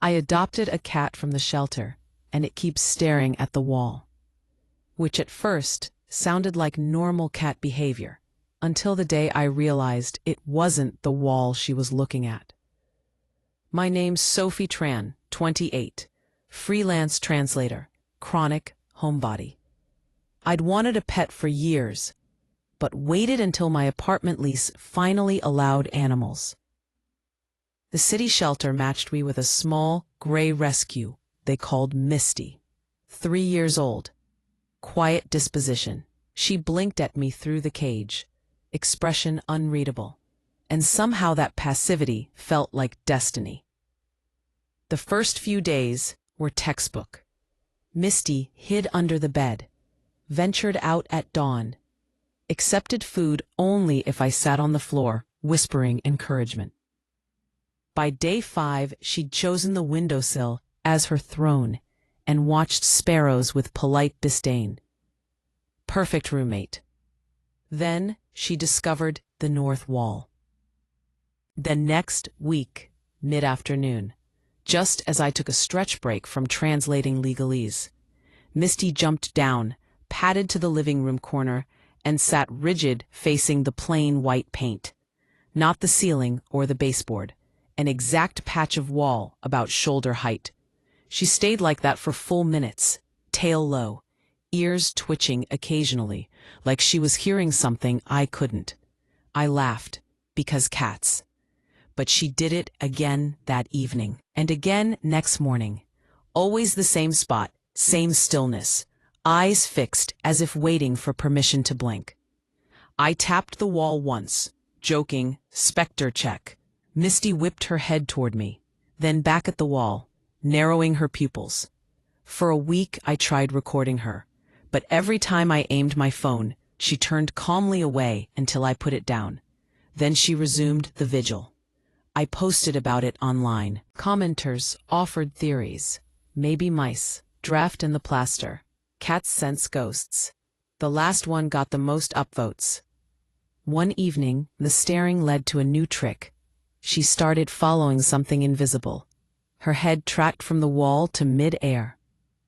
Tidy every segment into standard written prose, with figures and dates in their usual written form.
I adopted a cat from the shelter, and it keeps staring at the wall, which at first sounded like normal cat behavior, until the day I realized it wasn't the wall she was looking at. My name's Sophie Tran, 28, freelance translator, chronic homebody. I'd wanted a pet for years, but waited until my apartment lease finally allowed animals. The city shelter matched me with a small, gray rescue they called Misty. 3 years old. Quiet disposition. She blinked at me through the cage, expression unreadable, and somehow that passivity felt like destiny. The first few days were textbook. Misty hid under the bed, ventured out at dawn, accepted food only if I sat on the floor, whispering encouragement. By day 5, she'd chosen the windowsill as her throne and watched sparrows with polite disdain. Perfect roommate. Then she discovered the north wall. The next week, mid-afternoon, just as I took a stretch break from translating legalese, Misty jumped down, padded to the living room corner, and sat rigid facing the plain white paint. Not the ceiling or the baseboard, an exact patch of wall about shoulder height. She stayed like that for full minutes, tail low, ears twitching occasionally, like she was hearing something I couldn't. I laughed, because cats. But she did it again that evening, and again next morning. Always the same spot, same stillness, eyes fixed as if waiting for permission to blink. I tapped the wall once, joking, specter check. Misty whipped her head toward me, then back at the wall, narrowing her pupils. For a week I tried recording her, but every time I aimed my phone, she turned calmly away until I put it down. Then she resumed the vigil. I posted about it online. Commenters offered theories. Maybe mice, draft in the plaster, cats sense ghosts. The last one got the most upvotes. One evening, the staring led to a new trick. She started following something invisible. Her head tracked from the wall to mid-air.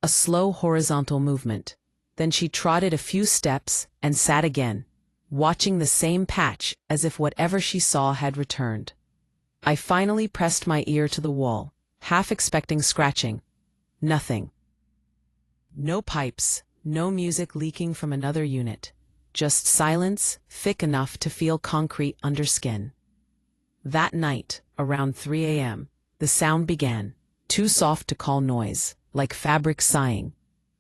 A slow horizontal movement. Then she trotted a few steps and sat again, watching the same patch as if whatever she saw had returned. I finally pressed my ear to the wall, half expecting scratching. Nothing. No pipes, no music leaking from another unit. Just silence, thick enough to feel concrete under skin. That night, around 3 a.m., the sound began, too soft to call noise, like fabric sighing.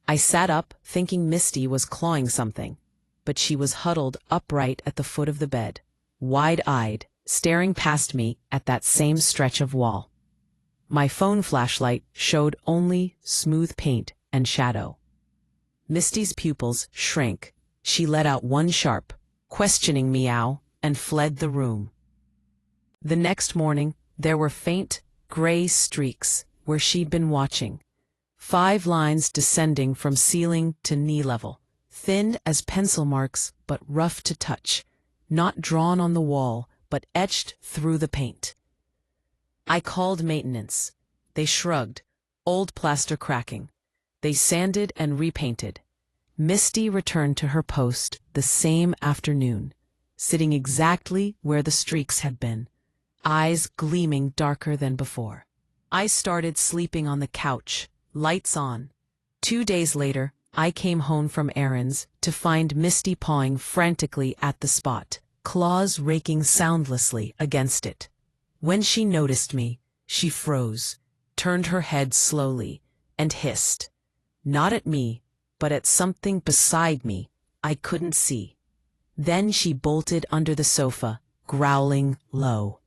I sat up, thinking Misty was clawing something, but she was huddled upright at the foot of the bed, wide-eyed, staring past me at that same stretch of wall. My phone flashlight showed only smooth paint and shadow. Misty's pupils shrank. She let out one sharp, questioning meow and fled the room. The next morning, there were faint, gray streaks where she'd been watching. 5 lines descending from ceiling to knee level, thin as pencil marks but rough to touch, not drawn on the wall but etched through the paint. I called maintenance. They shrugged, old plaster cracking. They sanded and repainted. Misty returned to her post the same afternoon, sitting exactly where the streaks had been, eyes gleaming darker than before. I started sleeping on the couch, lights on. 2 days later, I came home from errands to find Misty pawing frantically at the spot, claws raking soundlessly against it. When she noticed me, she froze, turned her head slowly, and hissed. Not at me, but at something beside me I couldn't see. Then she bolted under the sofa, growling low.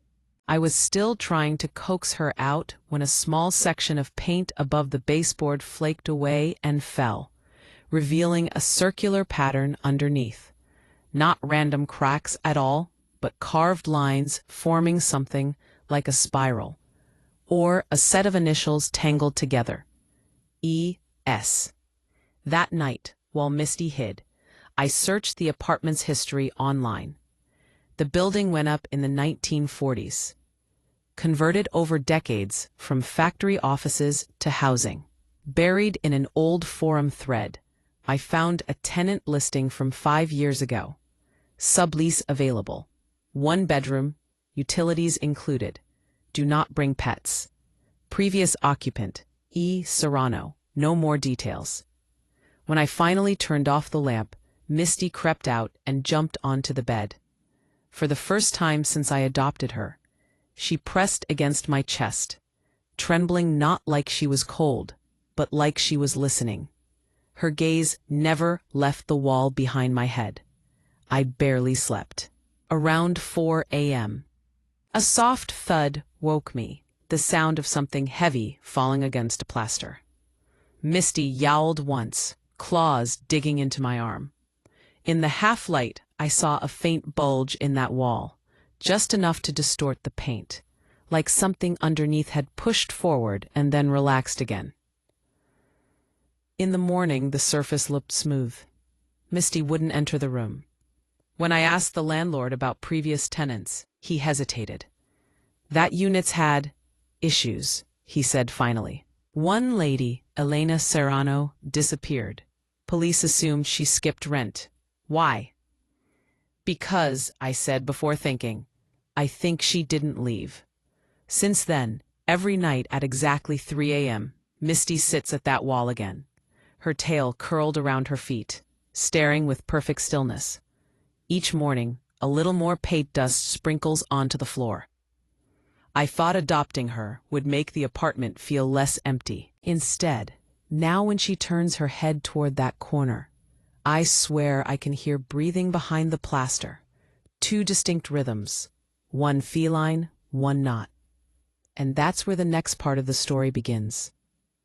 I was still trying to coax her out when a small section of paint above the baseboard flaked away and fell, revealing a circular pattern underneath. Not random cracks at all, but carved lines forming something like a spiral, or a set of initials tangled together. E.S. That night, while Misty hid, I searched the apartment's history online. The building went up in the 1940s. converted over decades from factory offices to housing. Buried in an old forum thread, I found a tenant listing from 5 years ago. Sublease available. 1 bedroom, utilities included. Do not bring pets. Previous occupant, E. Serrano. No more details. When I finally turned off the lamp, Misty crept out and jumped onto the bed. For the first time since I adopted her, she pressed against my chest, trembling not like she was cold, but like she was listening. Her gaze never left the wall behind my head. I barely slept. Around 4 a.m. a soft thud woke me, the sound of something heavy falling against a plaster. Misty yowled once, claws digging into my arm. In the half-light, I saw a faint bulge in that wall, just enough to distort the paint, like something underneath had pushed forward and then relaxed again. In the morning, the surface looked smooth. Misty wouldn't enter the room. When I asked the landlord about previous tenants, he hesitated. That unit's had issues, he said finally. One lady, Elena Serrano, disappeared. Police assumed she skipped rent. Why? Because, I said before thinking, I think she didn't leave. Since then, every night at exactly 3 a.m., Misty sits at that wall again, her tail curled around her feet, staring with perfect stillness. Each morning, a little more paint dust sprinkles onto the floor. I thought adopting her would make the apartment feel less empty. Instead, now when she turns her head toward that corner, I swear I can hear breathing behind the plaster. 2 distinct rhythms, one feline, one not. And that's where the next part of the story begins.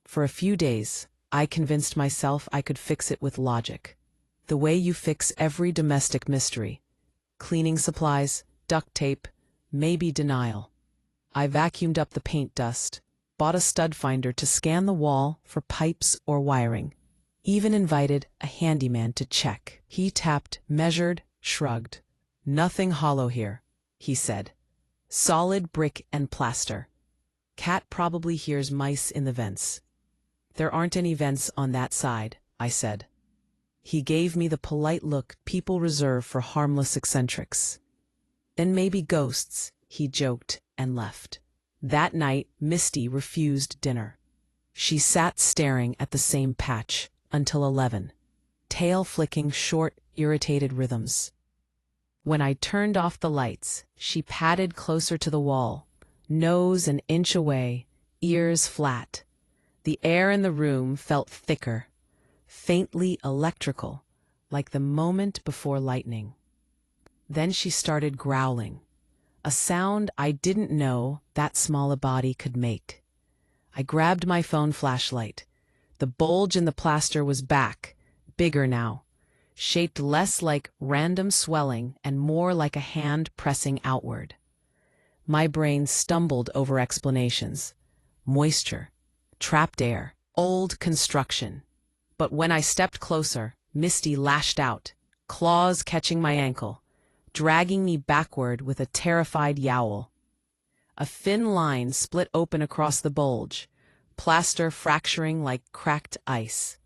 For a few days, I convinced myself I could fix it with logic. The way you fix every domestic mystery. Cleaning supplies, duct tape, maybe denial. I vacuumed up the paint dust, bought a stud finder to scan the wall for pipes or wiring. Even invited a handyman to check. He tapped, measured, shrugged. Nothing hollow here, he said. Solid brick and plaster. Cat probably hears mice in the vents. There aren't any vents on that side, I said. He gave me the polite look people reserve for harmless eccentrics. Then maybe ghosts, he joked and left. That night, Misty refused dinner. She sat staring at the same patch until 11, tail flicking short, irritated rhythms. When I turned off the lights, she padded closer to the wall, nose an inch away, ears flat. The air in the room felt thicker, faintly electrical, like the moment before lightning. Then she started growling, a sound I didn't know that small a body could make. I grabbed my phone flashlight. The bulge in the plaster was back, bigger now, shaped less like random swelling and more like a hand pressing outward. My brain stumbled over explanations. Moisture, trapped air, old construction. But when I stepped closer, Misty lashed out, claws catching my ankle, dragging me backward with a terrified yowl. A thin line split open across the bulge, plaster fracturing like cracked ice.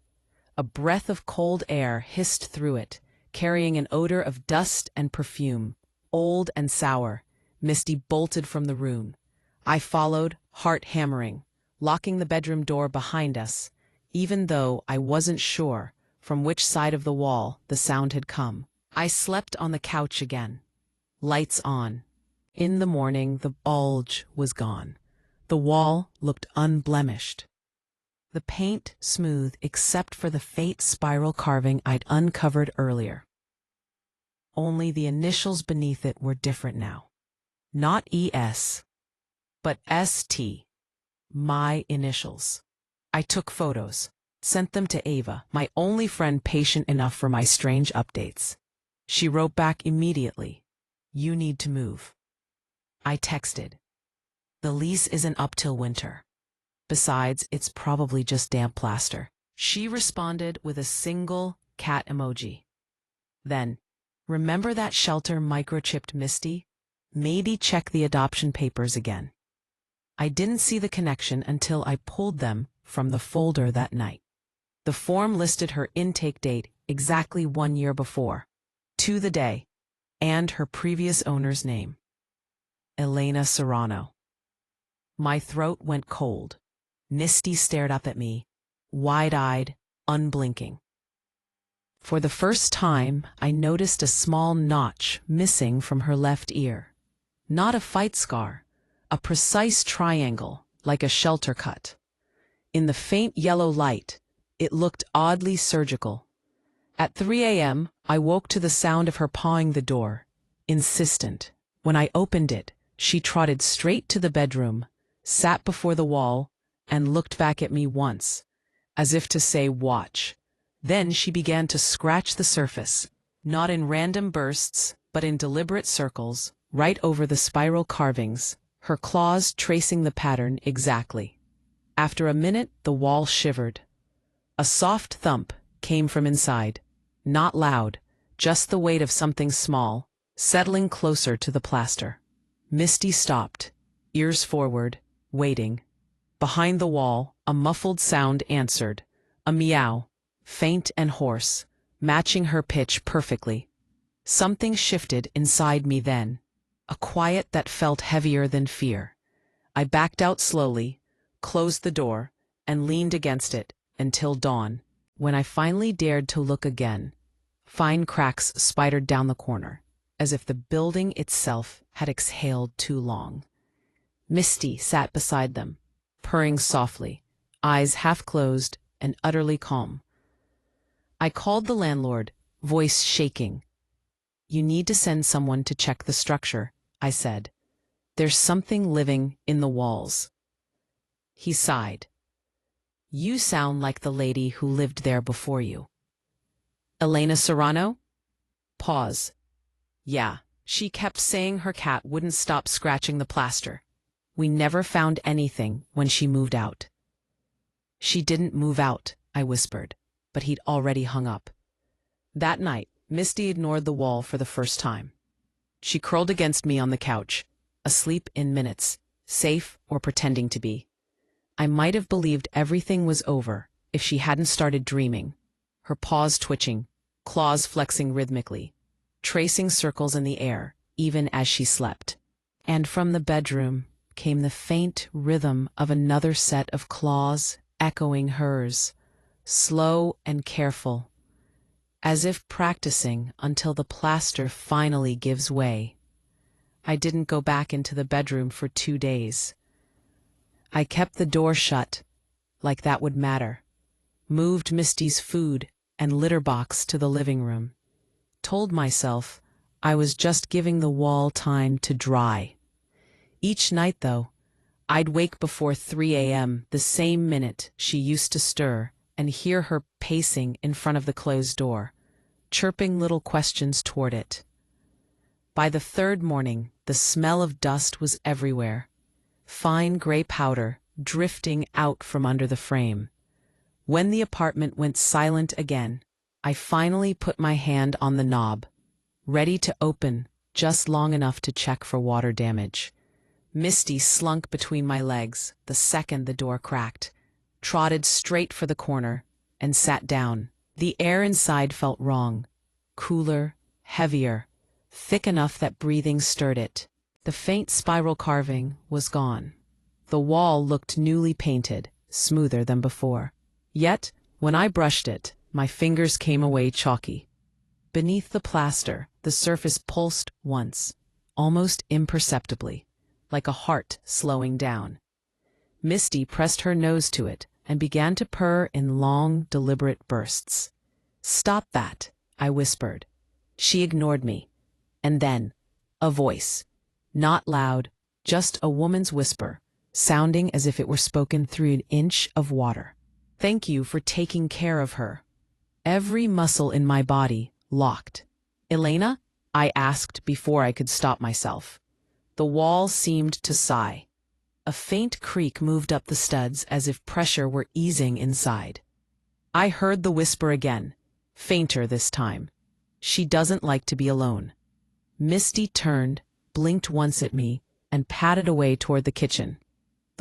A breath of cold air hissed through it, carrying an odor of dust and perfume, old and sour. Misty bolted from the room. I followed, heart hammering, locking the bedroom door behind us, even though I wasn't sure from which side of the wall the sound had come. I slept on the couch again. Lights on. In the morning, the bulge was gone. The wall looked unblemished. The paint smooth except for the faint spiral carving I'd uncovered earlier. Only the initials beneath it were different now. Not ES, but ST. My initials. I took photos, sent them to Ava, my only friend patient enough for my strange updates. She wrote back immediately. You need to move. I texted. The lease isn't up till winter. Besides, it's probably just damp plaster. She responded with a single cat emoji. Then, remember that shelter microchipped Misty? Maybe check the adoption papers again. I didn't see the connection until I pulled them from the folder that night. The form listed her intake date exactly 1 year before, to the day, and her previous owner's name, Elena Serrano. My throat went cold. Misty stared up at me, wide-eyed, unblinking. For the first time, I noticed a small notch missing from her left ear. Not a fight scar, a precise triangle, like a shelter cut. In the faint yellow light, it looked oddly surgical. At 3 a.m., I woke to the sound of her pawing the door, insistent. When I opened it, she trotted straight to the bedroom, sat before the wall, and looked back at me once, as if to say, "Watch." Then she began to scratch the surface, not in random bursts, but in deliberate circles, right over the spiral carvings, her claws tracing the pattern exactly. After a minute, the wall shivered. A soft thump came from inside, not loud, just the weight of something small, settling closer to the plaster. Misty stopped, ears forward, waiting. Behind the wall, a muffled sound answered, a meow, faint and hoarse, matching her pitch perfectly. Something shifted inside me then, a quiet that felt heavier than fear. I backed out slowly, closed the door, and leaned against it until dawn. When I finally dared to look again, fine cracks spidered down the corner, as if the building itself had exhaled too long. Misty sat beside them, purring softly, eyes half closed and utterly calm. I called the landlord, voice shaking. "You need to send someone to check the structure," I said. "There's something living in the walls." He sighed. "You sound like the lady who lived there before you." "Elena Serrano?" Pause. "Yeah, she kept saying her cat wouldn't stop scratching the plaster. We never found anything when she moved out." "She didn't move out," I whispered, but he'd already hung up. That night, Misty ignored the wall for the first time. She curled against me on the couch, asleep in minutes, safe or pretending to be. I might have believed everything was over if she hadn't started dreaming, her paws twitching, claws flexing rhythmically, tracing circles in the air, even as she slept. And from the bedroom came the faint rhythm of another set of claws echoing hers, slow and careful, as if practicing until the plaster finally gives way. I didn't go back into the bedroom for 2 days. I kept the door shut, like that would matter, moved Misty's food and litter box to the living room, told myself I was just giving the wall time to dry. Each night, though, I'd wake before 3 a.m. the same minute she used to stir and hear her pacing in front of the closed door, chirping little questions toward it. By the third morning, the smell of dust was everywhere, fine gray powder drifting out from under the frame. When the apartment went silent again, I finally put my hand on the knob, ready to open just long enough to check for water damage. Misty slunk between my legs the second the door cracked, trotted straight for the corner, and sat down. The air inside felt wrong, cooler, heavier, thick enough that breathing stirred it. The faint spiral carving was gone. The wall looked newly painted, smoother than before. Yet, when I brushed it, my fingers came away chalky. Beneath the plaster, the surface pulsed once, almost imperceptibly, like a heart slowing down. Misty pressed her nose to it and began to purr in long, deliberate bursts. "Stop that," I whispered. She ignored me. And then, a voice. Not loud, just a woman's whisper, sounding as if it were spoken through an inch of water. "Thank you for taking care of her." Every muscle in my body locked. "Elena?" I asked before I could stop myself. The wall seemed to sigh. A faint creak moved up the studs as if pressure were easing inside. I heard the whisper again, fainter this time. "She doesn't like to be alone." Misty turned, blinked once at me, and padded away toward the kitchen.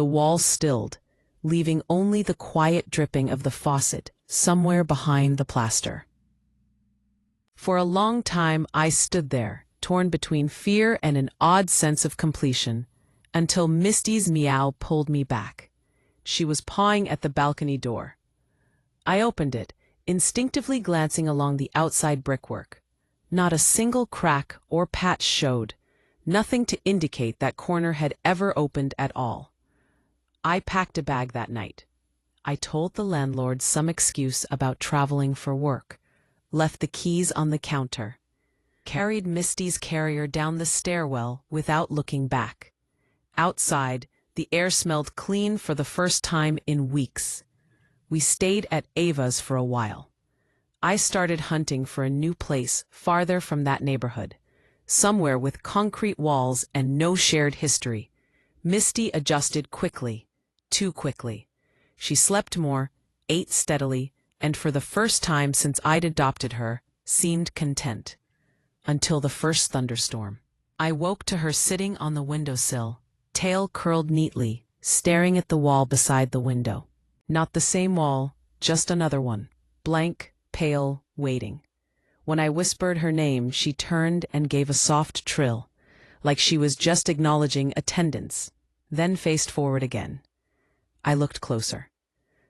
the walls stilled, leaving only the quiet dripping of the faucet somewhere behind the plaster. For a long time I stood there, torn between fear and an odd sense of completion, until Misty's meow pulled me back. She was pawing at the balcony door. I opened it, instinctively glancing along the outside brickwork. Not a single crack or patch showed, nothing to indicate that corner had ever opened at all. I packed a bag that night. I told the landlord some excuse about traveling for work, left the keys on the counter, carried Misty's carrier down the stairwell without looking back. Outside, the air smelled clean for the first time in weeks. We stayed at Ava's for a while. I started hunting for a new place farther from that neighborhood, somewhere with concrete walls and no shared history. Misty adjusted quickly, too quickly. She slept more, ate steadily, and for the first time since I'd adopted her, seemed content. Until the first thunderstorm. I woke to her sitting on the windowsill, tail curled neatly, staring at the wall beside the window. Not the same wall, just another one, blank, pale, waiting. When I whispered her name, she turned and gave a soft trill, like she was just acknowledging attendance, then faced forward again. I looked closer.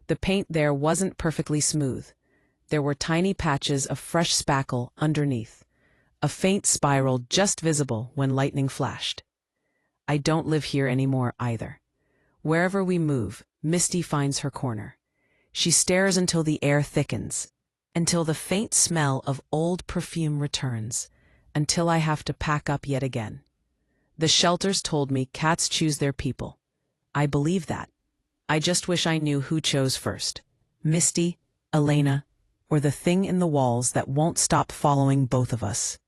The paint there wasn't perfectly smooth. There were tiny patches of fresh spackle underneath, a faint spiral just visible when lightning flashed. I don't live here anymore either. Wherever we move, Misty finds her corner. She stares until the air thickens, until the faint smell of old perfume returns, until I have to pack up yet again. The shelters told me cats choose their people. I believe that. I just wish I knew who chose first. Misty, Elena, or the thing in the walls that won't stop following both of us.